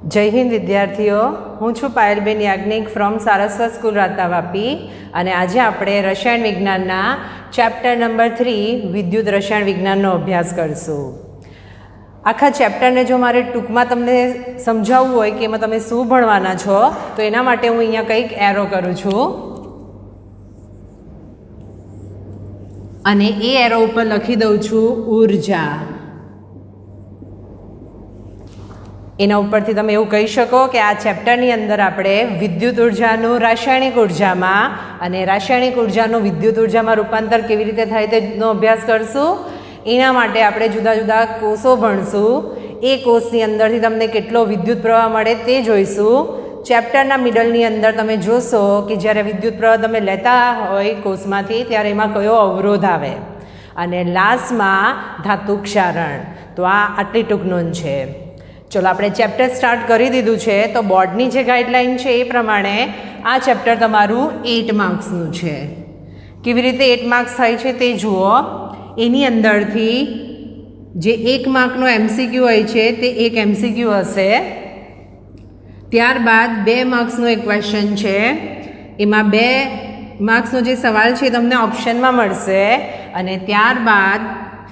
जय हिंद विद्यार्थीओ, हूँ छूँ पायलबेन याज्ञिक from Saraswat school राता वापी। અને આજે આપણે રસાયણ વિજ્ઞાનના ચેપ્ટર નંબર 3 વિદ્યુત રસાયણ વિજ્ઞાનનો અભ્યાસ કરશું। આખા ચેપ્ટરને જો મારે ટૂંકમાં તમને સમજાવવું હોય કે એમાં તમે શું ભણવાના છો તો એના માટે હું અહીંયા કંઈક એરો કરું છું અને એ એરો ઉપર લખી દઉં છું ઊર્જા। એના ઉપરથી તમે એવું કહી શકો કે આ ચેપ્ટરની અંદર આપણે વિદ્યુત ઉર્જાનું રાસાયણિક ઉર્જામાં અને રાસાયણિક ઉર્જાનું વિદ્યુત ઉર્જામાં રૂપાંતર કેવી રીતે થાય તેનો અભ્યાસ કરશું। એના માટે આપણે જુદા જુદા કોષો ભણશું। એ કોષની અંદરથી તમને કેટલો વિદ્યુત પ્રવાહ મળે તે જોઈશું। ચેપ્ટરના મિડલની અંદર તમે જોશો કે જ્યારે વિદ્યુત પ્રવાહ તમે લેતા હોય કોષમાંથી ત્યારે એમાં કયો અવરોધ આવે અને લાસ્ટમાં ધાતુ ક્ષારણ। તો આ આટલી ટૂંક નોંધ છે। चलो આપણે ચેપ્ટર સ્ટાર્ટ કરી દીધું છે। તો બોર્ડની જે ગાઈડલાઈન છે એ પ્રમાણે આ ચેપ્ટર તમારું 8 માર્ક્સનું છે। કેવી રીતે 8 માર્ક્સ થાય છે તે જુઓ। એની અંદરથી જે 1 માર્કનો એમસીક્યુ હોય છે તે એક એમસીક્યુ હશે, ત્યારબાદ 2 માર્ક્સનો એક ક્વેશ્ચન છે, એમાં 2 માર્ક્સનો જે સવાલ છે તમને ઓપ્શનમાં મળશે અને ત્યારબાદ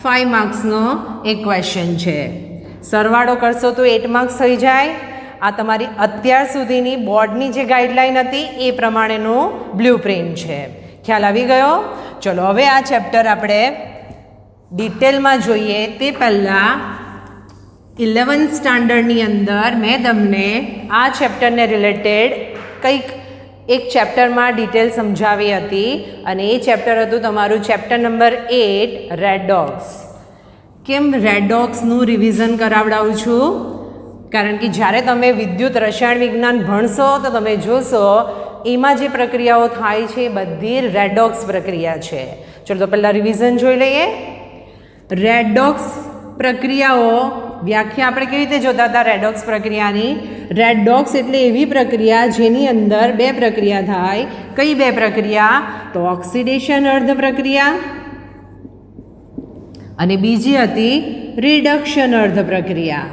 5 માર્ક્સનો એક ક્વેશ્ચન છે। સરવાળો કરશો તો 8 માર્ક્સ થઈ જાય। આ તમારી અત્યાર સુધીની બોર્ડની જે ગાઈડલાઈન હતી એ પ્રમાણેનું બ્લુપ્રિન્ટ છે। ખ્યાલ આવી ગયો? ચલો હવે આ ચેપ્ટર આપણે ડિટેલમાં જોઈએ તે પહેલાં 11th સ્ટાન્ડર્ડની અંદર મેં તમને આ ચેપ્ટરને રિલેટેડ કંઈક એક ચેપ્ટરમાં ડિટેલ સમજાવી હતી અને એ ચેપ્ટર હતું તમારું ચેપ્ટર નંબર 8 રેડોક્સ। કેમ રેડોક્સનું રિવિઝન કરાવડાવું છું? કારણ કે જ્યારે તમે વિદ્યુત રસાયણ વિજ્ઞાન ભણશો તો તમે જોશો એમાં જે પ્રક્રિયાઓ થાય છે એ બધી રેડોક્સ પ્રક્રિયા છે। ચલો તો પહેલાં રિવિઝન જોઈ લઈએ। રેડોક્સ પ્રક્રિયાઓ વ્યાખ્યા આપણે કેવી રીતે જોતા હતા રેડોક્સ પ્રક્રિયાની? રેડોક્સ એટલે એવી પ્રક્રિયા જેની અંદર 2 પ્રક્રિયા થાય। કઈ 2 પ્રક્રિયા? તો ઓક્સિડેશન અર્ધ પ્રક્રિયા અને બીજી હતી રિડક્શન અર્ધ પ્રક્રિયા।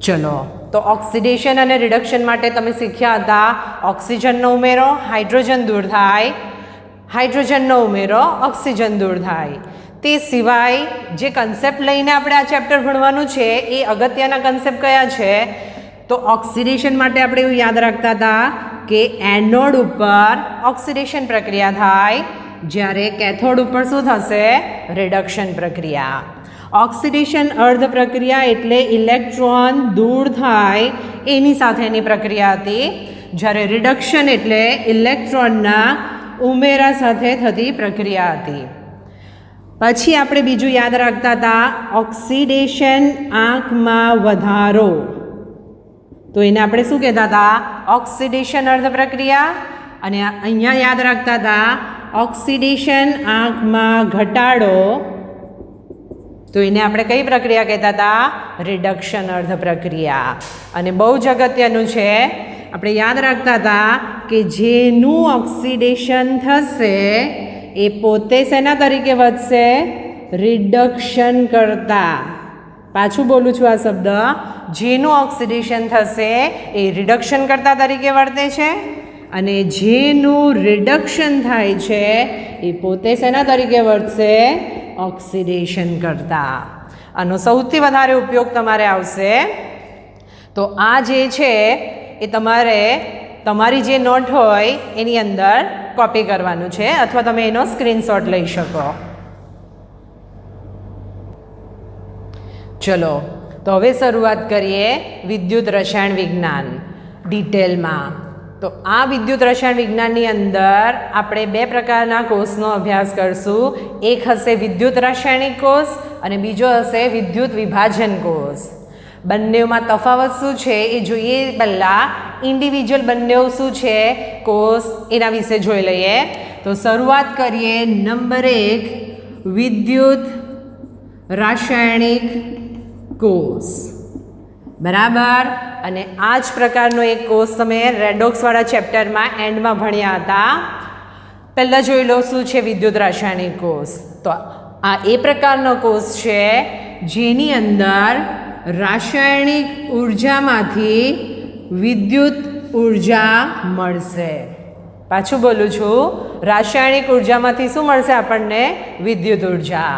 ચલો તો ઓક્સિડેશન અને રિડક્શન માટે તમે શીખ્યા હતા ઓક્સિજનનો ઉમેરો હાઇડ્રોજન દૂર થાય, હાઇડ્રોજનનો ઉમેરો ઓક્સિજન દૂર થાય। તે સિવાય જે કન્સેપ્ટ લઈને આપણે આ ચેપ્ટર ભણવાનું છે એ અગત્યના કન્સેપ્ટ કયા છે? તો ઓક્સિડેશન માટે આપણે એવું યાદ રાખતા હતા કે એનોડ ઉપર ઓક્સિડેશન પ્રક્રિયા થાય, જ્યારે કેથોડ ઉપર શું થશે? રિડક્શન પ્રક્રિયા। ઓક્સિડેશન અર્ધ પ્રક્રિયા એટલે ઇલેક્ટ્રોન દૂર થાય એની સાથેની પ્રક્રિયા હતી, જ્યારે રિડક્શન એટલે ઇલેક્ટ્રોનના ઉમેરા સાથે થતી પ્રક્રિયા હતી। પછી આપણે બીજું યાદ રાખતા હતા ઓક્સિડેશન આંકમાં વધારો। તો એને આપણે શું કહેતા હતા? ઓક્સિડેશન અર્ધ પ્રક્રિયા। અને અહીંયા યાદ રાખતા હતા ઓક્સિડેશન આંકમાં ઘટાડો, તો એને આપણે કઈ પ્રક્રિયા કહેતા હતા? રિડક્શન અર્ધ પ્રક્રિયા। અને બહુ જ અગત્યનું છે, આપણે યાદ રાખતા હતા કે જેનું ઓક્સિડેશન થશે એ પોતે શેના તરીકે વધશે? રિડક્શન કરતા। પાછું બોલું છું આ શબ્દ, જેનું ઓક્સિડેશન થશે એ રિડક્શન કરતા તરીકે વર્તે છે અને જેનું રિડક્શન થાય છે એ પોતે શેના તરીકે વર્તશે? ઓક્સિડેશન કરતા। આનો સૌથી વધારે ઉપયોગ તમારે આવશે। તો આ જે છે એ તમારે તમારી જે નોટ હોય એની અંદર કોપી કરવાનું છે અથવા તમે એનો સ્ક્રીનશોટ લઈ શકો। ચલો તો હવે શરૂઆત કરીએ વિદ્યુત રસાયણ વિજ્ઞાન ડિટેલમાં। તો આ વિદ્યુત રસાયણ વિજ્ઞાનની અંદર આપણે 2 પ્રકારના કોષનો અભ્યાસ કરશું। એક હશે વિદ્યુત રાસાયણિક કોષ અને બીજો હશે વિદ્યુત વિભાજન કોષ। બંનેમાં તફાવત શું છે એ જોઈએ પહેલાં ઇન્ડિવિજ્યુઅલ બંને શું છે કોષ એના વિશે જોઈ લઈએ। તો શરૂઆત કરીએ નંબર 1 વિદ્યુત રાસાયણિક કોષ, બરાબર। અને આ જ પ્રકારનો એક કોષ તમે રેડોક્સવાળા ચેપ્ટરમાં એન્ડમાં ભણ્યા હતા। પહેલાં જોઈ લો શું છે વિદ્યુત રાસાયણિક કોષ। તો આ એ પ્રકારનો કોષ છે જેની અંદર રાસાયણિક ઉર્જામાંથી વિદ્યુત ઉર્જા મળશે. પાછું બોલું છું, રાસાયણિક ઉર્જામાંથી શું મળશે આપણને? વિદ્યુત ઉર્જા.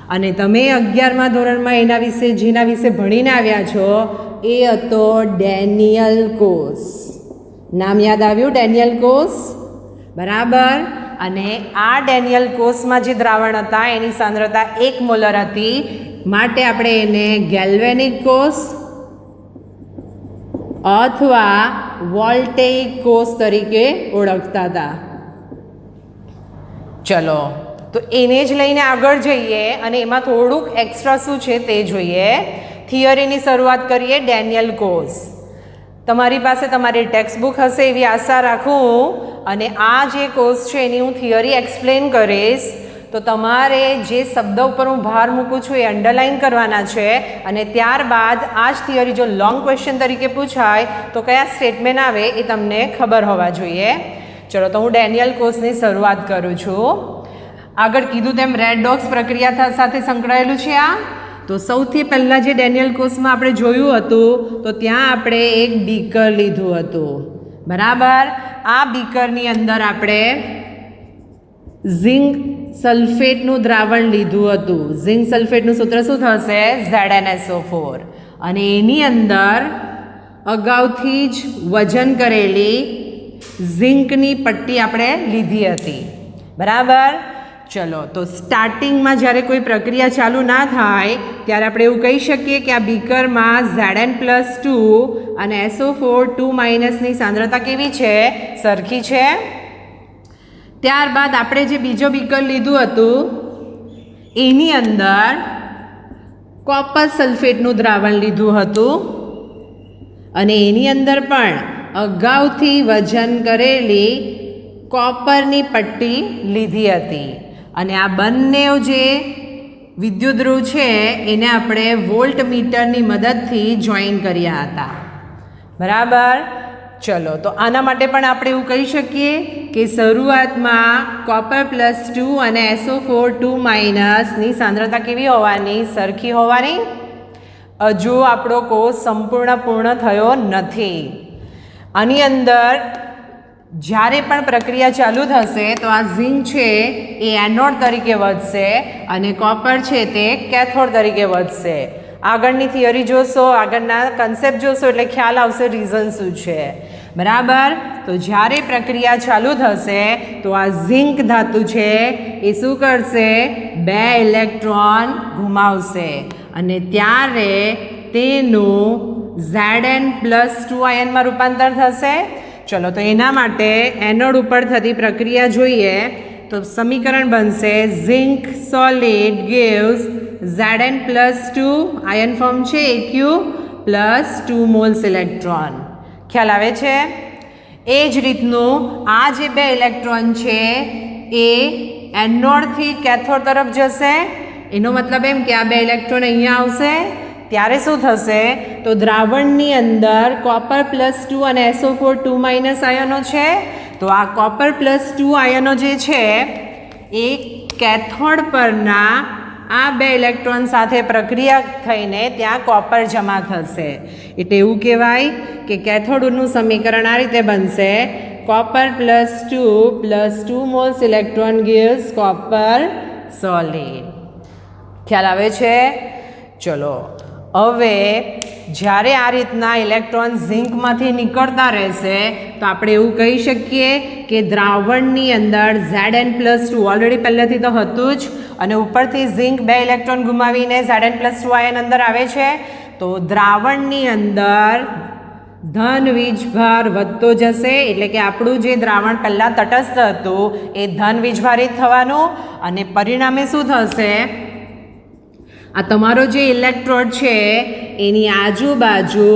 અને તમે 11મા ધોરણમાં જેના વિશે ભણીને આવ્યા છો એ હતો ડેનિયલ કોષ. નામ યાદ આવ્યું? ડેનિયલ કોષ, બરાબર. અને આ ડેનિયલ કોષમાં જે દ્રાવણ હતા એની સાંદ્રતા 1 મોલર હતી, માટે આપણે એને ગેલ્વેનિક કોષ અથવા વોલ્ટેઇક કોષ તરીકે ઓળખતા હતા. ચલો, તો એને જ લઈને આગળ જઈએ અને એમાં થોડુંક એક્સ્ટ્રા શું છે તે જોઈએ. થિયરીની શરૂઆત કરીએ. ડેનિયલ કોષ તમારી પાસે તમારી ટેક્સ્ટ બુક હશે એવી આશા રાખું. અને આ જે કોર્સ છે એની હું થિયરી એક્સપ્લેન કરીશ, તો તમારે જે શબ્દ ઉપર હું ભાર મૂકું છું એ અંડરલાઇન કરવાના છે. અને ત્યારબાદ આ જ થિયરી જો લોંગ ક્વેશ્ચન તરીકે પૂછાય તો કયા સ્ટેટમેન્ટ આવે એ તમને ખબર હોવા જોઈએ. ચલો, તો હું ડેનિયલ કોષની શરૂઆત કરું છું. આગળ કીધું તેમ રેડ ડોક્સ પ્રક્રિયા સાથે સંકળાયેલું છે આ. તો સૌથી પહેલાં જે ડેનિયલ કોષમાં આપણે જોયું હતું તો ત્યાં આપણે એક બીકર લીધું હતું, બરાબર. આ બીકરની અંદર આપણે ઝિંક સલ્ફેટનું દ્રાવણ લીધું હતું. ઝિંક સલ્ફેટનું સૂત્ર શું થશે? ZnSO4. અને એની અંદર અગાઉથી જ વજન કરેલી ઝિંકની પટ્ટી આપણે લીધી હતી, બરાબર. ચલો, તો સ્ટાર્ટિંગમાં જ્યારે કોઈ પ્રક્રિયા ચાલુ ના થાય ત્યારે આપણે એવું કહી શકીએ કે આ બીકરમાં Zn+2 અને SO4 2- ની સાંદ્રતા કેવી છે? સરખી છે. ત્યારબાદ આપણે જે બીજો બીકર લીધું હતું એની અંદર કોપર સલ્ફેટનું દ્રાવણ લીધું હતું અને એની અંદર પણ અગાઉથી વજન કરેલી કોપરની પટ્ટી લીધી હતી. અને આ બંને જે વિદ્યુતધ્રુવ છે એને આપણે વોલ્ટ મીટરની મદદથી જોઈન કર્યા હતા, બરાબર. ચલો, તો આના માટે પણ આપણે એવું કહી શકીએ કે શરૂઆતમાં Copper+2 અને SO4 2- ની સાંદ્રતા કેવી હોવાની? સરખી હોવાની. હજુ આપણો કોર્સ પૂર્ણ થયો નથી. આની અંદર જ્યારે પણ પ્રક્રિયા ચાલુ થશે તો આ ઝિંક છે એ એનોડ તરીકે વધશે અને કોપર છે તે કેથોડ તરીકે વધશે. આગળની થિયરી જોશો, આગળના કન્સેપ્ટ જોશો એટલે ખ્યાલ આવશે રીઝન શું છે, બરાબર. તો જ્યારે પ્રક્રિયા ચાલુ થશે તો આ ઝિંક ધાતુ છે એ શું કરશે? 2 ઇલેક્ટ્રોન ગુમાવશે અને ત્યારે તેનું Zn+2 આયનમાં રૂપાંતર થશે. ચલો, તો એના માટે એનોડ ઉપર થતી પ્રક્રિયા જોઈએ તો સમીકરણ બનશે zinc solid gives Zn+2 ion form છે Aq પ્લસ 2 મોલ્સ ઇલેક્ટ્રોન. ખ્યાલ આવે છે? એ જ રીતનું આ જે 2 ઇલેક્ટ્રોન છે એ એનોડથી કેથોડ તરફ જશે. એનો મતલબ એમ કે આ 2 ઇલેક્ટ્રોન અહીંયા આવશે. ત્યારે શું થશે? તો દ્રાવણની અંદર Copper+2 અને SO4 2- આયનો છે. તો આ Copper+2 આયનો જે છે એ કેથોડ પરના આ 2 ઇલેક્ટ્રોન સાથે પ્રક્રિયા થઈને ત્યાં કોપર જમા થશે. એટલે એવું કહેવાય કે કેથોડનું સમીકરણ આ રીતે બનશે Copper+2 plus 2 moles electron gives copper solid. ખ્યાલ આવે છે? ચલો, હવે જ્યારે આ રીતના ઇલેક્ટ્રોન ઝિંકમાંથી નીકળતા રહેશે તો આપણે એવું કહી શકીએ કે દ્રાવણની અંદર Zn+2 ઓલરેડી પહેલેથી તો હતું જ અને ઉપરથી ઝિંક 2 ઇલેક્ટ્રોન ગુમાવીને Zn+2 આયન અંદર આવે છે. તો દ્રાવણની અંદર ધન વીજભાર વધતો જશે. એટલે કે આપણું જે દ્રાવણ પહેલાં તટસ્થ હતું એ ધન વીજભારિત થવાનું અને પરિણામે શું થશે? આ તમારો જે ઇલેક્ટ્રોડ છે એની આજુબાજુ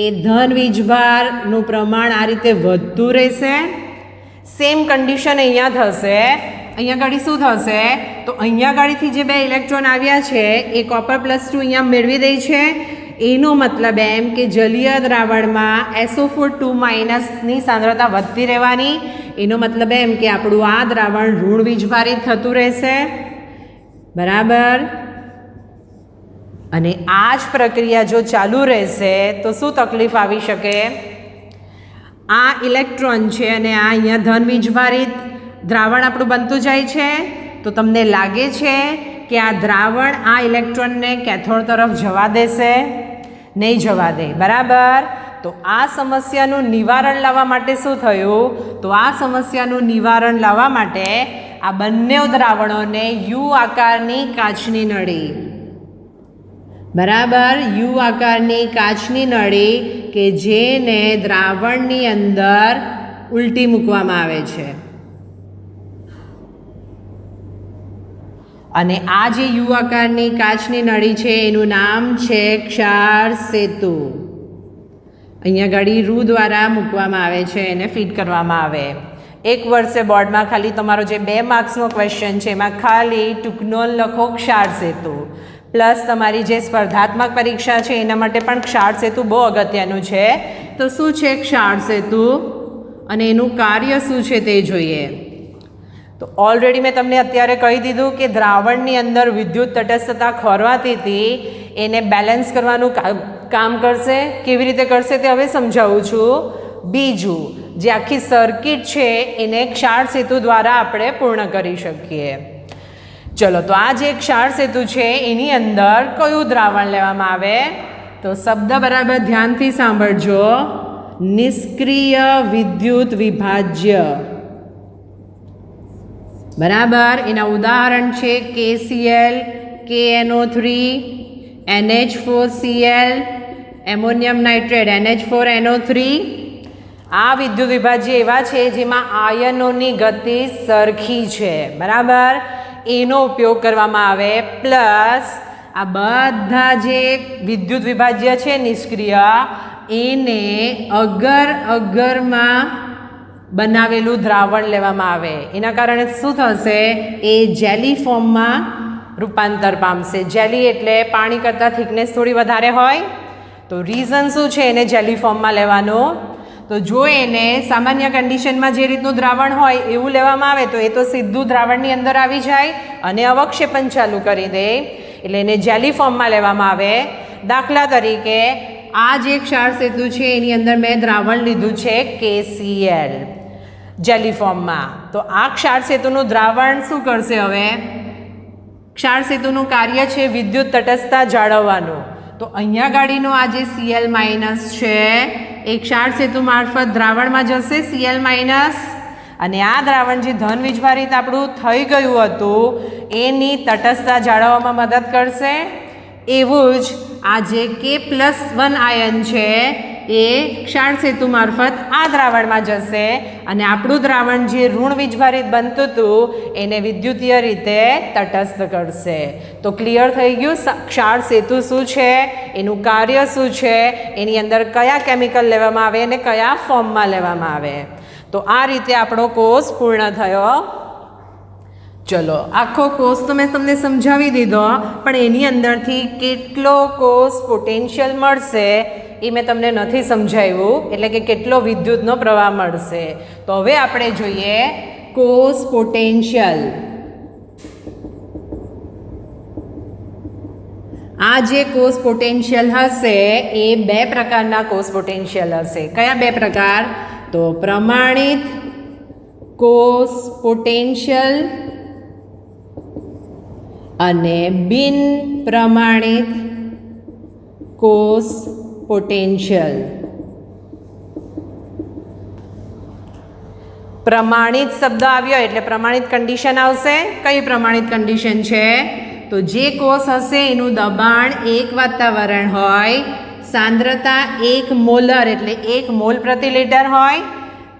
એ ધન વીજભારનું પ્રમાણ આ રીતે વધતું રહેશે. સેમ કન્ડિશન અહીંયા થશે. અહીંયા ગાડી શું થશે? તો અહીંયા ગાડીથી જે 2 ઇલેક્ટ્રોન આવ્યા છે એ Copper+2 અહીંયા મેળવી દે છે. એનો મતલબ એમ કે જલીય દ્રાવણમાં SO4 2- ની સાંદ્રતા વધતી રહેવાની. એનો મતલબ એમ કે આપણું આ દ્રાવણ ઋણ વીજભારિત થતું રહેશે, બરાબર. અને આ જ પ્રક્રિયા જો ચાલુ રહેશે તો શું તકલીફ આવી શકે? આ ઇલેક્ટ્રોન છે અને આ અહીંયા ધન વીજભારિત દ્રાવણ આપણું બનતું જાય છે. તો તમને લાગે છે કે આ દ્રાવણ આ ઇલેક્ટ્રોનને કેથોડ તરફ જવા દેશે? નહીં જવા દે, બરાબર. તો આ સમસ્યાનું નિવારણ લાવવા માટે શું થયું? તો આ સમસ્યાનું નિવારણ લાવવા માટે આ બંને દ્રાવણોને યુ આકારની કાચની નળી, બરાબર, યુ આકારની કાચની નળી કે જેને દ્રાવણની અંદર ઉલટી મૂકવામાં આવે છે. અને આ જે યુ આકારની કાચની નળી છે એનું નામ છે ક્ષાર સેતુ. અહીંયા ગાડી રૂ દ્વારા મૂકવામાં આવે છે, એને ફિટ કરવામાં આવે. એક વર્ષે બોર્ડમાં ખાલી તમારો જે 2 માર્ક્સનો ક્વેશ્ચન છે એમાં ખાલી ટૂંકનો લખો ક્ષાર સેતુ, પ્લસ તમારી જે સ્પર્ધાત્મક પરીક્ષા છે એના માટે પણ ક્ષાર સેતુ બહુ અગત્યનું છે. તો શું છે ક્ષાર સેતુ અને એનું કાર્ય શું છે તે જોઈએ. તો ઓલરેડી મેં તમને અત્યારે કહી દીધું કે દ્રાવણની અંદર વિદ્યુત તટસ્થતા ખોરવાતી હતી, એને બેલેન્સ કરવાનું કામ કરશે. કેવી રીતે કરશે તે હવે સમજાવું છું. બીજું, જે આખી સર્કિટ છે એને ક્ષાર સેતુ દ્વારા આપણે પૂર્ણ કરી શકીએ. ચલો, તો આ જે ક્ષાર સેતુ છે એની અંદર કયું દ્રાવણ લેવામાં આવે? તો શબ્દ બરાબર ધ્યાનથી સાંભળજો. નિષ્ક્રિય વિદ્યુત વિભાજ્ય, બરાબર. એના ઉદાહરણ છે KCl, KNO3, NH4Cl, ammonium nitrate NH4NO3. આ વિદ્યુત વિભાજ્ય એવા છે જેમાં આયનોની ગતિ સરખી છે, બરાબર, એનો ઉપયોગ કરવામાં આવે. પ્લસ આ બધા જે વિદ્યુત વિભાજ્ય છે નિષ્ક્રિય, એને અગરમાં બનાવેલું દ્રાવણ લેવામાં આવે. એના કારણે શું થશે? એ જેલી ફોર્મમાં રૂપાંતર પામશે. જેલી એટલે પાણી કરતાં થિકનેસ થોડી વધારે હોય. તો રીઝન શું છે એને જેલી ફોર્મમાં લેવાનું? તો જો એને સામાન્ય કન્ડિશનમાં જે રીતનું દ્રાવણ હોય એવું લેવામાં આવે તો એ તો સીધું દ્રાવણની અંદર આવી જાય અને અવક્ષેપણ ચાલુ કરી દે. એટલે એને જેલી ફોર્મમાં લેવામાં આવે. દાખલા તરીકે આ જે ક્ષાર સેતુ છે એની અંદર મેં દ્રાવણ લીધું છે KCl જેલી ફોર્મમાં. તો આ ક્ષાર સેતુનું દ્રાવણ શું કરશે? હવે ક્ષાર સેતુનું કાર્ય છે વિદ્યુત તટસ્થતા જાળવવાનું. તો અહીંયા ગાડીનો આ જે Cl- છે એ ક્ષાર સેતુ મારફત દ્રાવણમાં જશે Cl-, અને આ દ્રાવણ જે ધન વીજભારિત આપણું થઈ ગયું હતું એની તટસ્થતા જાળવવામાં મદદ કરશે. એવું જ આ જે K+1 આયન છે એ ક્ષાર સેતુ મારફત આ દ્રાવણમાં જશે અને આપણું દ્રાવણ જે ઋણ વીજભારિત બનતું હતું એને વિદ્યુતીય રીતે તટસ્થ કરશે. તો ક્લિયર થઈ ગયું ક્ષાર સેતુ શું છે, એનું કાર્ય શું છે, એની અંદર કયા કેમિકલ લેવામાં આવે અને કયા ફોર્મમાં લેવામાં આવે. તો આ રીતે આપણો કોર્સ પૂર્ણ થયો. ચલો, આખો કોર્સ તો મેં તમને સમજાવી દીધો, પણ એની અંદરથી કેટલો કોર્સ પોટેન્શિયલ મળશે એ મેં તમને નથી સમજાવ્યું, એટલે કે કેટલો વિદ્યુતનો પ્રવાહ મળશે. તો હવે આપણે જોઈએ કોર્સ પોટેન્શિયલ. આ જે કોર્સ પોટેન્શિયલ હશે એ 2 પ્રકારના કોર્સ પોટેન્શિયલ હશે. કયા 2 પ્રકાર? તો પ્રમાણિત કોર્સ પોટેન્શિયલ અને બિન પ્રમાણિત કોર્સ પોટેન્શિયલ. પ્રમાણિત શબ્દ આવ્યો એટલે પ્રમાણિત કન્ડિશન આવશે. કઈ પ્રમાણિત કન્ડિશન છે? તો જે કોષ હશે એનું દબાણ 1 વાતાવરણ હોય, સાંદ્રતા 1 મોલર એટલે 1 મોલ પ્રતિ લિટર હોય,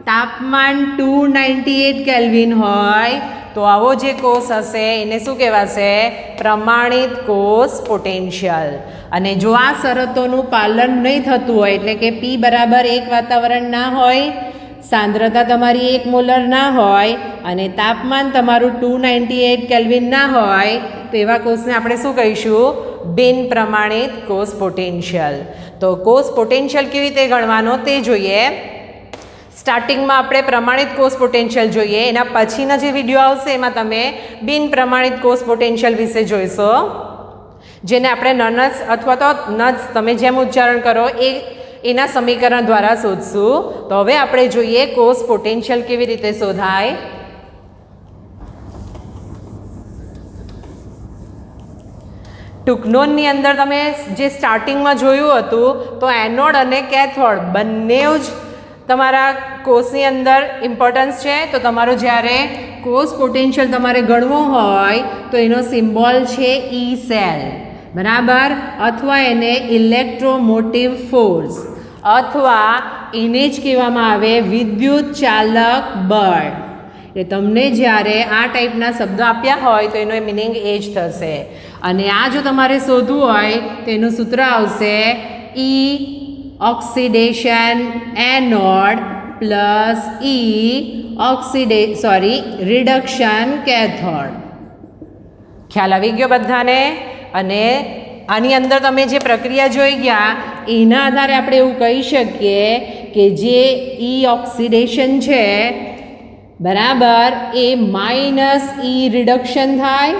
તાપમાન 298 કેલ્વિન હોય, તો આવો જે કોષ હશે એને શું કહેવાશે? પ્રમાણિત કોષ પોટેન્શિયલ. અને જો આ શરતોનું પાલન નહીં થતું હોય એટલે કે P બરાબર 1 વાતાવરણ ના હોય, સાંદ્રતા તમારી 1 મોલર ના હોય અને તાપમાન તમારું 298 કેલ્વિન ના હોય, તો એવા કોષને આપણે શું કહીશું? બિન પ્રમાણિત કોષ પોટેન્શિયલ. તો કોષ પોટેન્શિયલ કેવી રીતે ગણવાનો તે જોઈએ. સ્ટાર્ટિંગમાં આપણે પ્રમાણિત કોષ પોટેન્શિયલ જોઈએ, એના પછીના જે વિડીયો આવશે એમાં તમે બિન પ્રમાણિત કોષ પોટેન્શિયલ વિશે જોઈશો. જેને આપણે નનસ અથવા તો નજ તમે જેમ ઉચ્ચારણ કરો એના સમીકરણ દ્વારા શોધશું. તો હવે આપણે જોઈએ કોષ પોટેન્શિયલ કેવી રીતે શોધાય. ટૂંકનોંધની અંદર તમે જે સ્ટાર્ટિંગમાં જોયું હતું તો એનોડ અને કેથોડ બંને જ તમારા કોષની અંદર ઇમ્પોર્ટન્સ છે. તો તમારો જ્યારે કોષ પોટેન્શિયલ તમારે ગણવું હોય તો એનો સિમ્બોલ છે ઈ સેલ, બરાબર, અથવા એને ઇલેક્ટ્રોમોટિવ ફોર્સ, અથવા એને જ કહેવામાં આવે વિદ્યુત ચાલક બળ. એટલે તમને જ્યારે આ ટાઈપના શબ્દો આપ્યા હોય તો એનો મિનિંગ એ જ થશે. અને આ જો તમારે શોધવું હોય તો એનું સૂત્ર આવશે E oxidation anode plus reduction cathode. ખ્યાલ આવી ગયો બધાને? અને આની અંદર તમે જે પ્રક્રિયા જોઈ ગયા એના આધારે આપણે એવું કહી શકીએ કે જે ઈ ઓક્સિડેશન છે, બરાબર, એ માઇનસ ઈ રિડક્શન થાય.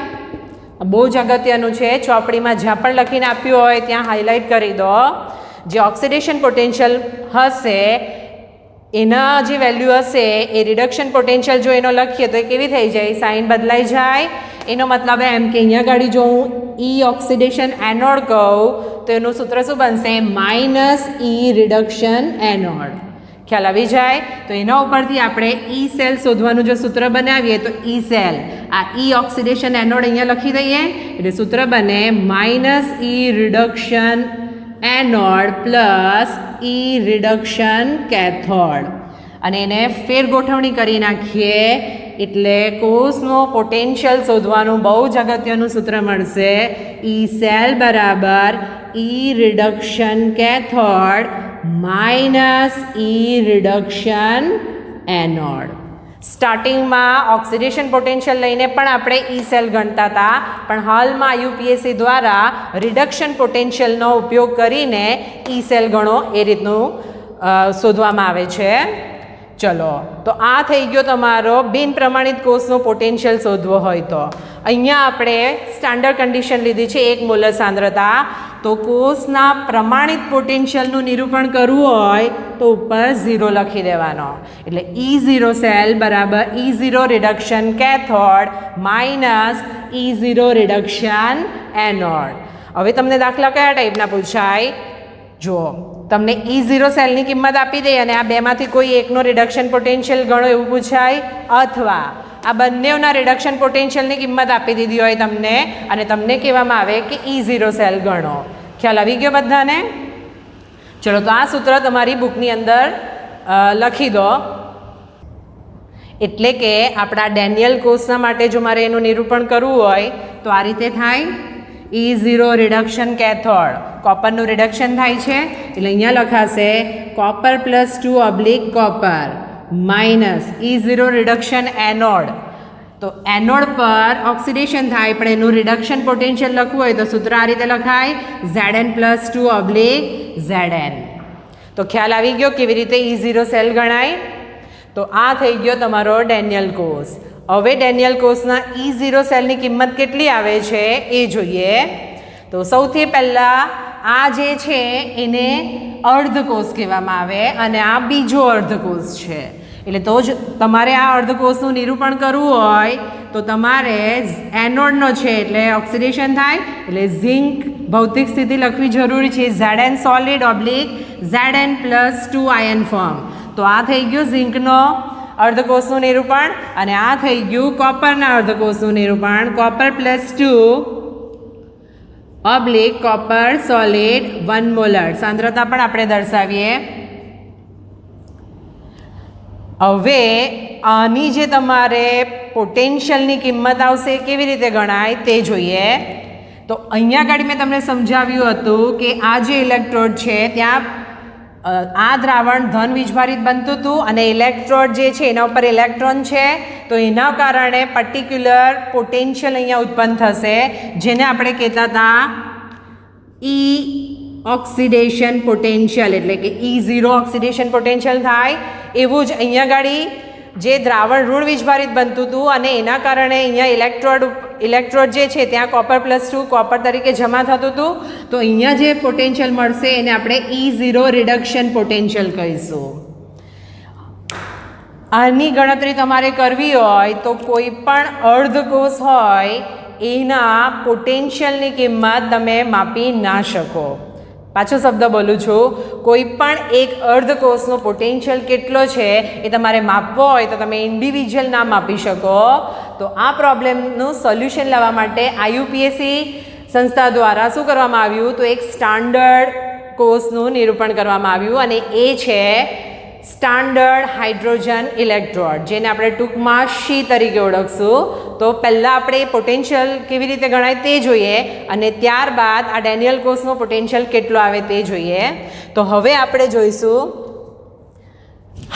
બહુ જ અગત્યનું છે. ચોપડીમાં જ્યાં પણ લખીને આપ્યું હોય ત્યાં હાઇલાઇટ કરી દો. જે ઓક્સિડેશન પોટેન્શિયલ હશે એના જે વેલ્યુ હશે એ રિડક્શન પોટેન્શિયલ જો એનો લખીએ તો એ કેવી થઈ જાય, સાઇન બદલાઈ જાય. એનો મતલબ એમ કે અહીંયા ગાડી જો હું ઈ ઓક્સિડેશન એનોડ કહું તો એનું સૂત્ર શું બનશે, માઇનસ ઈ રિડક્શન એનોડ. ખ્યાલ આવી જાય? તો એના ઉપરથી આપણે ઈ સેલ શોધવાનું જો સૂત્ર બનાવીએ તો ઈ સેલ, આ ઈ ઓક્સિડેશન એનોડ અહીંયા લખી દઈએ એટલે સૂત્ર બને માઇનસ ઈ રિડક્શન એનોડ પ્લસ ઈ રિડક્શન કેથોડ. અને એને ફેર ગોઠવણી કરી નાખીએ એટલે કોષનો પોટેન્શિયલ શોધવાનું બહુ જ અગત્યનું સૂત્ર મળશે. ઈ સેલ બરાબર ઈ રિડક્શન કેથોડ માઇનસ ઈ રિડક્શન એનોડ. સ્ટાર્ટિંગમાં ઓક્સિડેશન પોટેન્શિયલ લઈને પણ આપણે ઈ સેલ ગણતા હતા, પણ હાલમાં યુપીએસસી દ્વારા રિડક્શન પોટેન્શિયલનો ઉપયોગ કરીને ઈ સેલ ગણો એ રીતનું શોધવામાં આવે છે. ચલો, તો આ થઈ ગયો તમારો બિન પ્રમાણિત કોષનો પોટેન્શિયલ શોધવો હોય તો. અહીંયા આપણે સ્ટાન્ડર્ડ કન્ડિશન લીધી છે 1 મોલર સાંદ્રતા. તો કોષના પ્રમાણિત પોટેન્શિયલનું નિરૂપણ કરવું હોય તો ઉપર 0 લખી દેવાનો. એટલે E0 સેલ બરાબર E0 reduction cathode minus E0 reduction anode. હવે તમને દાખલા કયા ટાઈપના પૂછાય? જો તમને E0 સેલની કિંમત આપી દે અને આ બેમાંથી કોઈ એકનો રિડક્શન પોટેન્શિયલ ગણો એવું પૂછાય, અથવા આ બંનેના રિડક્શન પોટેન્શિયલની કિંમત આપી દીધી હોય તમને અને તમને કહેવામાં આવે કે E0 સેલ ગણો. ખ્યાલ આવી ગયો બધાને? ચલો, તો આ સૂત્ર તમારી બુકની અંદર લખી દો. એટલે કે આપણા ડેનિયલ કોષના માટે જો મારે એનું નિરૂપણ કરવું હોય તો આ રીતે થાય. E0 રિડક્શન કેથોડ, કોપરનું રિડક્શન થાય છે એટલે અહીંયા લખાશે copper plus 2 copper minus E0 reduction anode. તો એનોડ પર ઓક્સિડેશન થાય પણ એનું રિડક્શન પોટેન્શિયલ લખવું હોય તો સૂત્ર આ રીતે લખાય Zn પ્લસ 2 Zn. તો ખ્યાલ આવી ગયો કેવી રીતે E0 સેલ ગણાય? તો આ થઈ ગયો તમારો ડેનિયલ કોષ. હવે ડેનિયલ કોષના E0 સેલની કિંમત કેટલી આવે છે એ જોઈએ. તો સૌથી પહેલાં આ જે છે એને અર્ધકોષ કહેવામાં આવે અને આ બીજો અર્ધકોષ છે. એટલે તો જ તમારે આ અર્ધકોષનું નિરૂપણ કરવું હોય તો તમારે એનોડનો છે એટલે ઓક્સિડેશન થાય એટલે ઝિંક ભૌતિક સ્થિતિ લખવી જરૂરી છે. Zn solid Zn plus 2 ion form. તો આ થઈ ગયું ઝિંકનો અર્ધકોષનું નિરૂપણ અને આ થઈ ગયું કોપરના અર્ધકોષનું નિરૂપણ. Copper plus 2 copper solid 1 molar. સાંદ્રતા પણ આપણે દર્શાવીએ. હવે આની જે તમારે પોટેન્શિયલની કિંમત આવશે કેવી રીતે ગણાય તે જોઈએ. તો અહીંયા આગળ મેં તમને સમજાવ્યું હતું કે આ જે ઇલેક્ટ્રોડ છે ત્યાં આ દ્રાવણ ધન વીજભારિત બનતું હતું અને ઇલેક્ટ્રોડ જે છે એના ઉપર ઇલેક્ટ્રોન છે તો એના કારણે પર્ટિક્યુલર પોટેન્શિયલ અહીંયા ઉત્પન્ન થશે જેને આપણે કહેતા હતા ઈ ઓક્સિડેશન પોટેન્શિયલ. એટલે કે E0 ઓક્સિડેશન પોટેન્શિયલ થાય. એવું જ અહીંયા ગાડી જે દ્રાવણ ઋણ વીજભારિત બનતું હતું અને એના કારણે અહીંયા ઇલેક્ટ્રોડ ઇલેક્ટ્રોડ જે છે ત્યાં copper+2 કોપર તરીકે જમા થતું હતું, તો અહીંયા જે પોટેન્શિયલ મળશે એને આપણે E0 રિડક્શન પોટેન્શિયલ કહીશું. આની ગણતરી તમારે કરવી હોય તો કોઈ પણ અર્ધકોષ હોય એના પોટેન્શિયલની કિંમત તમે માપી ના શકો. પાછો શબ્દ બોલું છું, કોઈ પણ એક અર્ધકોષનો પોટેન્શિયલ કેટલો છે એ તમારે માપવો હોય તો તમે ઇન્ડિવિજ્યુઅલ ના માપી શકો. તો આ પ્રોબ્લેમનું સોલ્યુશન લાવવા માટે IUPAC સંસ્થા દ્વારા શું કરવામાં આવ્યું, તો એક સ્ટાન્ડર્ડ કોષનું નિરૂપણ કરવામાં આવ્યું અને એ છે સ્ટાન્ડર્ડ હાઇડ્રોજન ઇલેક્ટ્રોડ, જેને આપણે ટૂંકમાં SHE તરીકે ઓળખશું. તો પહેલાં આપણે પોટેન્શિયલ કેવી રીતે ગણાય તે જોઈએ અને ત્યારબાદ આ ડેનિયલ કોષનો પોટેન્શિયલ કેટલો આવે તે જોઈએ. તો હવે આપણે જોઈશું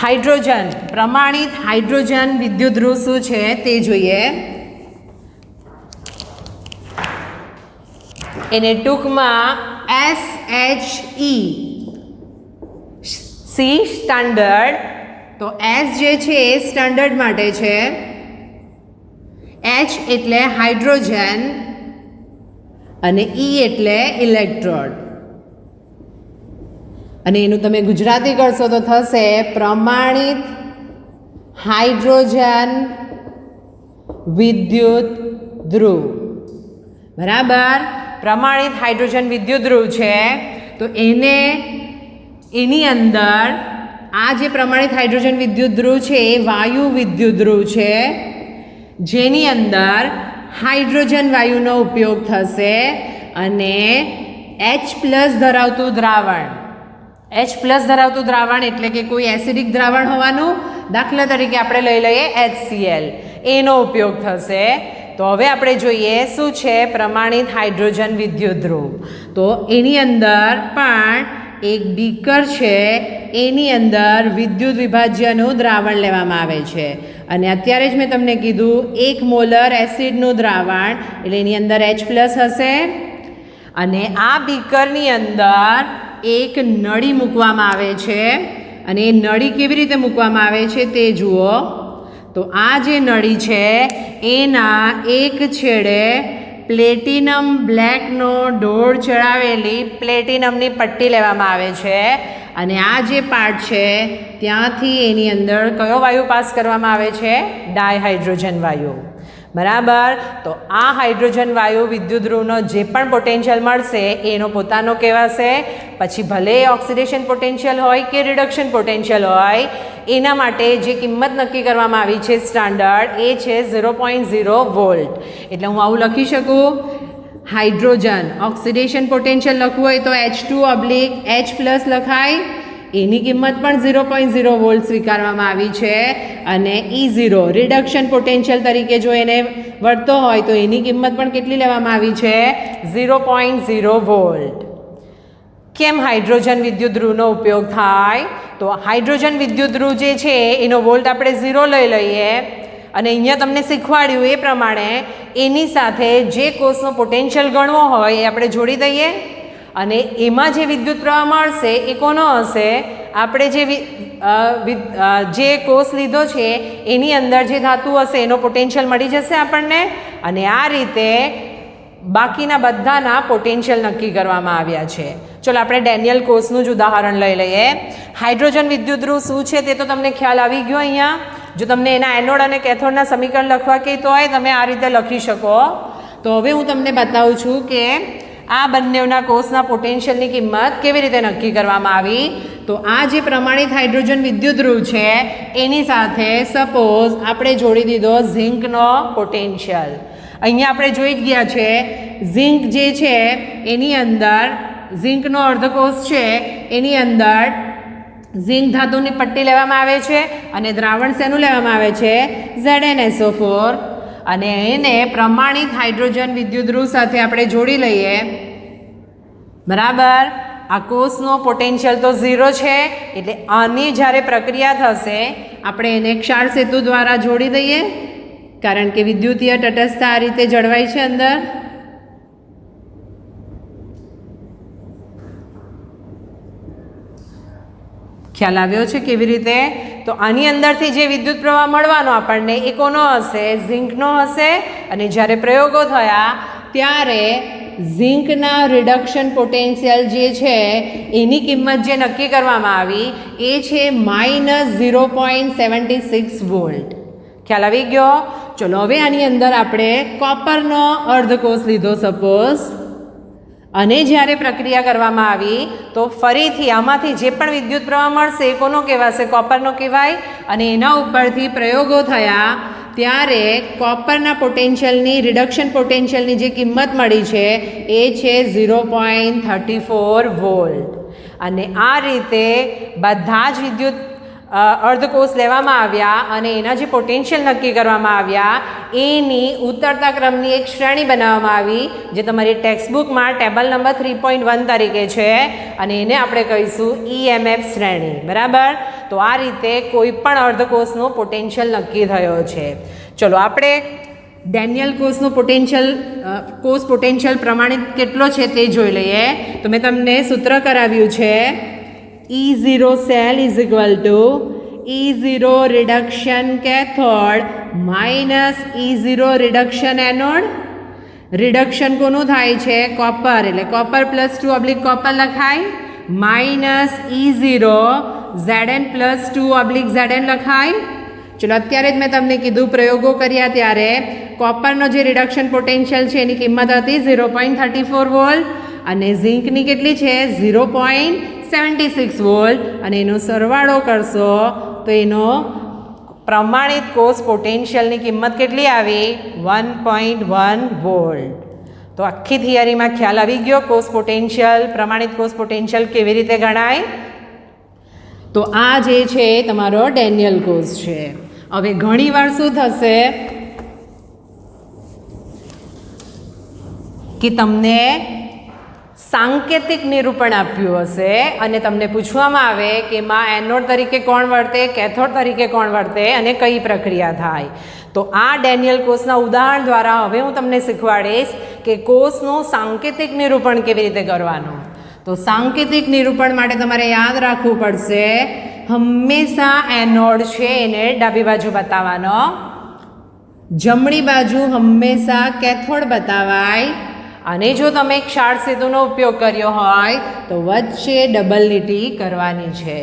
હાઇડ્રોજન, પ્રમાણિત હાઇડ્રોજન વિદ્યુતધ્રુવ શું છે તે જોઈએ. એને ટૂંકમાં SHE, C સ્ટાન્ડર્ડ. તો S જે છે એ સ્ટાન્ડર્ડ માટે છે, H એટલે હાઇડ્રોજન અને E એટલે ઇલેક્ટ્રોડ. અને એનું તમે ગુજરાતી કરશો તો થશે પ્રમાણિત હાઇડ્રોજન વિદ્યુત ધ્રુવ. બરાબર, પ્રમાણિત હાઇડ્રોજન વિદ્યુત ધ્રુવ છે તો એની અંદર આ જે પ્રમાણિત હાઇડ્રોજન વિદ્યુત ધ્રુવ છે એ વાયુ વિદ્યુત ધ્રુવ છે, જેની અંદર હાઇડ્રોજન વાયુનો ઉપયોગ થશે અને H+ ધરાવતું દ્રાવણ, H+ ધરાવતું દ્રાવણ એટલે કે કોઈ એસિડિક દ્રાવણ હોવાનું, દાખલા તરીકે આપણે લઈ લઈએ HCl, એનો ઉપયોગ થશે. તો હવે આપણે જોઈએ શું છે પ્રમાણિત હાઇડ્રોજન વિદ્યુત ધ્રુવ. તો એની અંદર પણ એક બીકર છે, એની અંદર વિદ્યુત વિભાજ્યનું દ્રાવણ લેવામાં આવે છે અને અત્યારે જ મેં તમને કીધું 1 મોલર એસિડનું દ્રાવણ એટલે એની અંદર H+ હશે અને આ બીકરની અંદર એક નળી મૂકવામાં આવે છે અને એ નળી કેવી રીતે મૂકવામાં આવે છે તે જુઓ. તો આ જે નળી છે એના એક છેડે પ્લેટિનમ બ્લેકનો ઢોળ ચડાવેલી પ્લેટિનમની પટ્ટી લેવામાં આવે છે અને આ જે પાર્ટ છે ત્યાંથી એની અંદર કયો વાયુ પાસ કરવામાં આવે છે, ડાયહાઇડ્રોજન વાયુ. બરાબર, તો આ હાઇડ્રોજન વાયુ વિદ્યુત ધ્રુવનો જે પણ પોટેન્શિયલ મળશે એનો પોતાનો કહેવાશે. પછી ભલે ઓક્સિડેશન પોટેન્શિયલ હોય કે રિડક્શન પોટેન્શિયલ હોય, એના માટે જે કિંમત નક્કી કરવામાં આવી છે સ્ટાન્ડર્ડ એ છે 0.0 વોલ્ટ. એટલે હું આવું લખી શકું, હાઇડ્રોજન ઓક્સિડેશન પોટેન્શિયલ લખવું હોય તો H2/H+ લખાય, એની કિંમત પણ 0.0 વોલ્ટ સ્વીકારવામાં આવી છે અને E0 રિડક્શન પોટેન્શિયલ તરીકે જો એને વર્તો હોય તો એની કિંમત પણ કેટલી લેવામાં આવી છે, 0.0 વોલ્ટ. કેમ હાઇડ્રોજન વિદ્યુત ધ્રુવનો ઉપયોગ થાય, તો હાઇડ્રોજન વિદ્યુત ધ્રુવ જે છે એનો વોલ્ટ આપણે 0 લઈ લઈએ અને અહીંયા તમને શીખવાડ્યું એ પ્રમાણે એની સાથે જે કોષનો પોટેન્શિયલ ગણવો હોય એ આપણે જોડી દઈએ અને એમાં જે વિદ્યુત પ્રવાહ મળશે એ કોનો હશે, આપણે જે કોષ લીધો છે એની અંદર જે ધાતુ હશે એનો પોટેન્શિયલ મળી જશે આપણને અને આ રીતે બાકીના બધાના પોટેન્શિયલ નક્કી કરવામાં આવ્યા છે. ચલો આપણે ડેનિયલ કોષનું જ ઉદાહરણ લઈ લઈએ. હાઇડ્રોજન વિદ્યુત ધ્રુવ શું છે તે તો તમને ખ્યાલ આવી ગયો. અહીંયા જો તમને એના એનોડ અને કેથોડના સમીકરણ લખવા કહેતો હોય તમે આ રીતે લખી શકો. તો હવે હું તમને બતાવું છું કે આ બંનેના કોષના પોટેન્શિયલની કિંમત કેવી રીતે નક્કી કરવામાં આવી. તો આ જે પ્રમાણિત હાઇડ્રોજન વિદ્યુત ધ્રુવ છે એની સાથે સપોઝ આપણે જોડી દીધો ઝિંકનો પોટેન્શિયલ. અહીંયા આપણે જોઈ જ ગયા છે ઝિંક જે છે એની અંદર ઝિંકનો અર્ધકોષ છે એની અંદર ઝિંક ધાતુની પટ્ટી લેવામાં આવે છે અને દ્રાવણ શેનું લેવામાં આવે છે, ZnSO4 અને એને પ્રમાણિત હાઇડ્રોજન વિદ્યુત ધ્રુવ સાથે આપણે જોડી લઈએ. બરાબર, આ કોષનો પોટેન્શિયલ તો 0 છે એટલે આની જ્યારે પ્રક્રિયા થશે આપણે એને ક્ષાર સેતુ દ્વારા જોડી દઈએ કારણ કે વિદ્યુતીય તટસ્થતા આ રીતે જળવાય છે અંદર. ખ્યાલ આવ્યો છે કેવી રીતે? તો આની અંદરથી જે વિદ્યુત પ્રવાહ મળવાનો આપણને એ કોનો હશે, ઝિંકનો હશે અને જ્યારે પ્રયોગો થયા ત્યારે ઝીંકના રિડક્શન પોટેન્શિયલ જે છે એની કિંમત જે નક્કી કરવામાં આવી એ છે -0.76 વોલ્ટ. ખ્યાલ આવી ગયો? ચલો હવે આની અંદર આપણે કોપરનો અર્ધકોષ લીધો સપોઝ, અને જ્યારે પ્રક્રિયા કરવામાં આવી તો ફરીથી આમાંથી જે પણ વિદ્યુત પ્રવાહ મળશે એ કોનો કહેવાશે? કોપરનો કહેવાય. અને એના ઉપરથી પ્રયોગો થયા ત્યારે કોપરના પોટેન્શિયલની રિડક્શન પોટેન્શિયલની જે કિંમત મળી છે એ છે 0.34 વોલ્ટ. અને આ રીતે બધા જ વિદ્યુત અર્ધકોષ લેવામાં આવ્યા અને એના જે પોટેન્શિયલ નક્કી કરવામાં આવ્યા એની ઉતરતા ક્રમની એક શ્રેણી બનાવવામાં આવી જે તમારી ટેક્સ્ટબુકમાં ટેબલ નંબર 3.1 તરીકે છે, અને એને આપણે કહીશું EMF શ્રેણી. બરાબર? તો આ રીતે કોઈ પણ અર્ધકોષનો પોટેન્શિયલ નક્કી થયો છે. ચલો આપણે ડેનિયલ કોષનું કોષ પોટેન્શિયલ પ્રમાણિત કેટલો છે તે જોઈ લઈએ. તો મેં તમને સૂત્ર કરાવ્યું છે E0 cell is equal to E0 reduction cathode minus E0 reduction anode. Reduction કોનું થાય છે? કોપર, એટલે કોપર +2 કોપર લખાય, માઇનસ E0 Zn +2 Zn લખાય. ચલો અત્યારે જ મેં તમને કીધું પ્રયોગો કર્યા ત્યારે કોપરનો જે રિડક્શન પોટેન્શિયલ છે એની કિંમત હતી 0.34 વોલ્ટ અને ઝીંકની કેટલી છે? 0.76 વોલ્ટ. અને એનો સરવાળો કરશો તો એનો પ્રમાણિત કોષ પોટેન્શિયલની કિંમત કેટલી આવી? 1.1 વોલ્ટ. તો આખી થિયરીમાં ખ્યાલ આવી ગયો કોષ પોટેન્શિયલ, પ્રમાણિત કોષ પોટેન્શિયલ કેવી રીતે ગણાય. તો આ જે છે તમારો ડેનિયલ કોષ છે. હવે ઘણીવાર શું થશે કે તમને સાંકેતિક નિરૂપણ આપ્યું હશે અને તમને પૂછવામાં આવે કે એમાં એનોડ તરીકે કોણ વર્તે, કેથોડ તરીકે કોણ વર્તે અને કઈ પ્રક્રિયા થાય. તો આ ડેનિયલ કોષના ઉદાહરણ દ્વારા હવે હું તમને શીખવાડીશ કે કોષનું સાંકેતિક નિરૂપણ કેવી રીતે કરવાનું. તો સાંકેતિક નિરૂપણ માટે તમારે યાદ રાખવું પડશે હંમેશા એનોડ છે એને ડાબી બાજુ બતાવવાનો, જમણી બાજુ હંમેશા કેથોડ બતાવાય, અને જો તમે ક્ષાર સેતુનો ઉપયોગ કર્યો હોય તો વચ્ચે ડબલ લીટી કરવાની છે.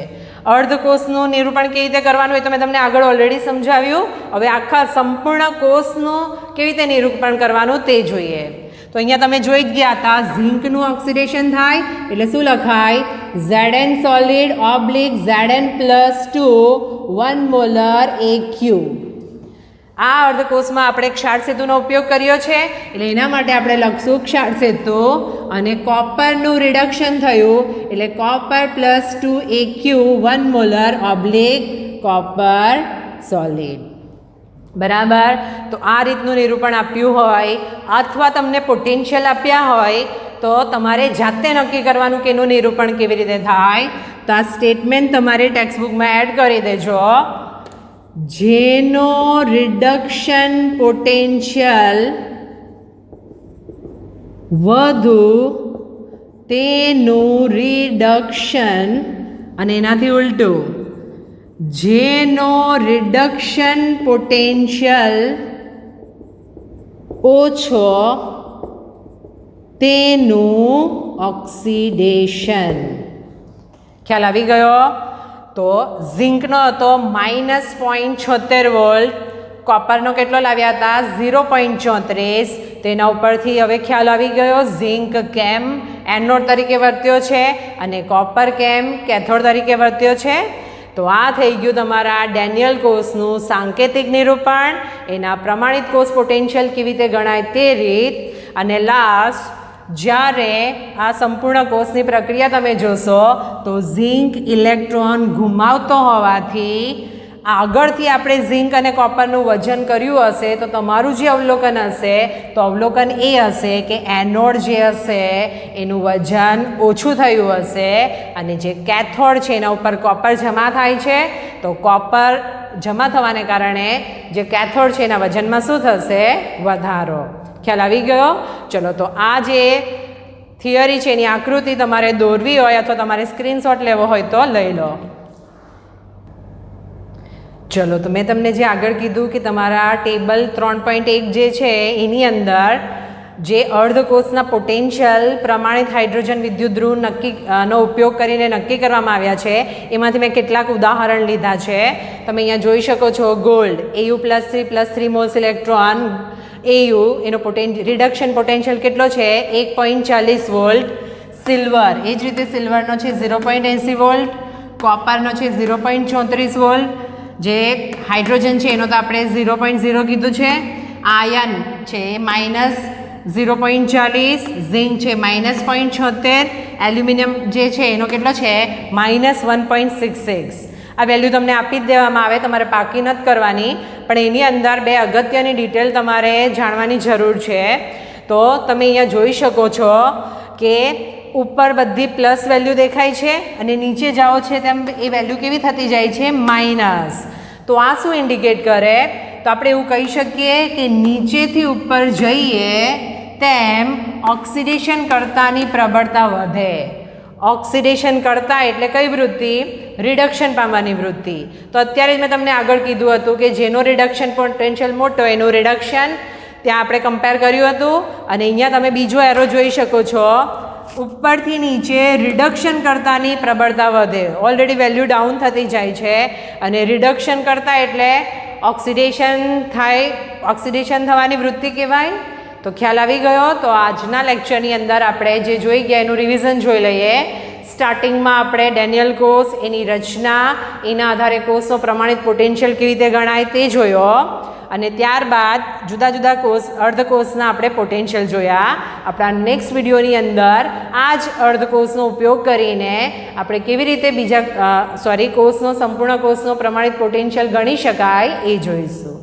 અર્ધકોષનું નિરૂપણ કેવી રીતે કરવાનું એ તો મેં તમને આગળ ઓલરેડી સમજાવ્યું. હવે આખા સંપૂર્ણ કોષનું કેવી રીતે નિરૂપણ કરવાનું તે જોઈએ. તો અહીંયા તમે જોઈ જ ગયા હતા ઝીંકનું ઓક્સિડેશન થાય એટલે શું લખાય? Zn solid Zn +2 1 molar AQ. આ અર્ધકોષમાં આપણે ક્ષાર સેતુનો ઉપયોગ કર્યો છે એટલે એના માટે આપણે લખશું ક્ષાર સેતુ, અને કોપરનું રિડક્શન થયું એટલે copper +2 AQ 1 molar copper solid. બરાબર? તો આ રીતનું નિરૂપણ આપ્યું હોય અથવા તમને પોટેન્શિયલ આપ્યા હોય તો તમારે જાતે નક્કી કરવાનું કે એનું નિરૂપણ કેવી રીતે થાય. તો આ સ્ટેટમેન્ટ તમારે ટેક્સ્ટબુકમાં એડ કરી દેજો. જેનો રિડક્શન પોટેન્શિયલ વધુ તેનું રિડક્શન, અને એનાથી ઉલટું જેનો રિડક્શન પોટેન્શિયલ ઓછો તેનું ઓક્સિડેશન. ખ્યાલ આવી ગયો? તો ઝીંકનો હતો -0.76 વોલ્ટ, કોપરનો કેટલો લાવ્યા હતા? 0.34. તેના ઉપરથી હવે ખ્યાલ આવી ગયો ઝીંક કેમ એનોડ તરીકે વર્ત્યો છે અને કોપર કેમ કેથોડ તરીકે વર્ત્યો છે. તો આ થઈ ગયું તમારા ડેનિયલ કોષનું સાંકેતિક નિરૂપણ, એના પ્રમાણિત કોષ પોટેન્શિયલ કેવી રીતે ગણાય તે રીત. અને લાસ્ટ જ્યારે આ સંપૂર્ણ કોષની પ્રક્રિયા તમે જોશો તો ઝીંક ઇલેક્ટ્રોન ઘુમાવતો હોવાથી આગળથી આપણે ઝીંક અને કોપરનું વજન કર્યું હશે તો તમારું જે અવલોકન હશે તો અવલોકન એ હશે કે એનોડ જે હશે એનું વજન ઓછું થયું હશે, અને જે કેથોડ છે એના ઉપર કોપર જમા થાય છે તો કોપર જમા થવાને કારણે જે કેથોડ છે એના વજનમાં શું થશે? વધારો. ખ્યાલ આવી ગયો? ચલો, તો આ જે થિયરી છે એની આકૃતિ તમારે દોરવી હોય અથવા તમારે સ્ક્રીનશોટ લેવો હોય તો લઈ લો. ચલો તો મેં તમને જે આગળ કીધું કે તમારા ટેબલ 3.1 જે છે એની અંદર જે અર્ધકોષના પોટેન્શિયલ પ્રમાણિત હાઇડ્રોજન વિદ્યુત ધ્રુવ નો ઉપયોગ કરીને નક્કી કરવામાં આવ્યા છે એમાંથી મેં કેટલાક ઉદાહરણ લીધા છે. તમે અહીંયા જોઈ શકો છો gold Au+3 moles electron Au એનો રિડક્શન પોટેન્શિયલ કેટલો છે 1.40 વોલ્ટ. સિલ્વર એ જ રીતે સિલ્વરનો છે 0.80 વોલ્ટ. કોપરનો છે 0.34 વોલ્ટ. જે હાઇડ્રોજન છે એનો તો આપણે 0.0 કીધું છે. આયન છે -0.40, ઝિંક છે -0.76, એલ્યુમિનિયમ જે છે એનો કેટલો છે -1.66. આ વેલ્યુ તમને આપી જ દેવામાં આવે, તમારે પાકી નથી કરવાની, પણ એની અંદર બે અગત્યની ડિટેલ તમારે જાણવાની જરૂર છે. તો તમે અહીંયા જોઈ શકો છો કે ઉપર બધી પ્લસ વેલ્યુ દેખાય છે અને નીચે જાઓ છે તેમ એ વેલ્યુ કેવી થતી જાય છે માઇનસ. તો આ શું ઇન્ડિકેટ કરે? તો આપણે એવું કહી શકીએ કે નીચેથી ઉપર જઈએ તેમ ઓક્સિડેશન કર્તાની પ્રબળતા વધે. ઓક્સિડેશન કરતા એટલે કઈ વૃત્તિ? રિડક્શન પામવાની વૃત્તિ. તો અત્યારે જ મેં તમને આગળ કીધું હતું કે જેનો રિડક્શન પોટેન્શિયલ મોટો એનું રિડક્શન ત્યાં આપણે કમ્પેર કર્યું હતું. અને અહીંયા તમે બીજો એરો જોઈ શકો છો, ઉપરથી નીચે રિડક્શન કરતાની પ્રબળતા વધે. ઓલરેડી વેલ્યુ ડાઉન થતી જાય છે અને રિડક્શન કરતા એટલે ઓક્સિડેશન થાય, ઓક્સિડેશન થવાની વૃત્તિ કહેવાય. તો ખ્યાલ આવી ગયો? તો આજના લેક્ચરની અંદર આપણે જે જોઈ ગયા એનું રિવિઝન જોઈ લઈએ. સ્ટાર્ટિંગમાં આપણે ડેનિયલ કોષ, એની રચના, એના આધારે કોષનો પ્રમાણિત પોટેન્શિયલ કેવી રીતે ગણાય તે જોયો. અને ત્યારબાદ જુદા જુદા કોષ અર્ધકોષના આપણે પોટેન્શિયલ જોયા. આપણા નેક્સ્ટ વિડીયોની અંદર આ જ અર્ધકોષનો ઉપયોગ કરીને આપણે કેવી રીતે કોષનો સંપૂર્ણ કોષનો પ્રમાણિત પોટેન્શિયલ ગણી શકાય એ જોઈશું.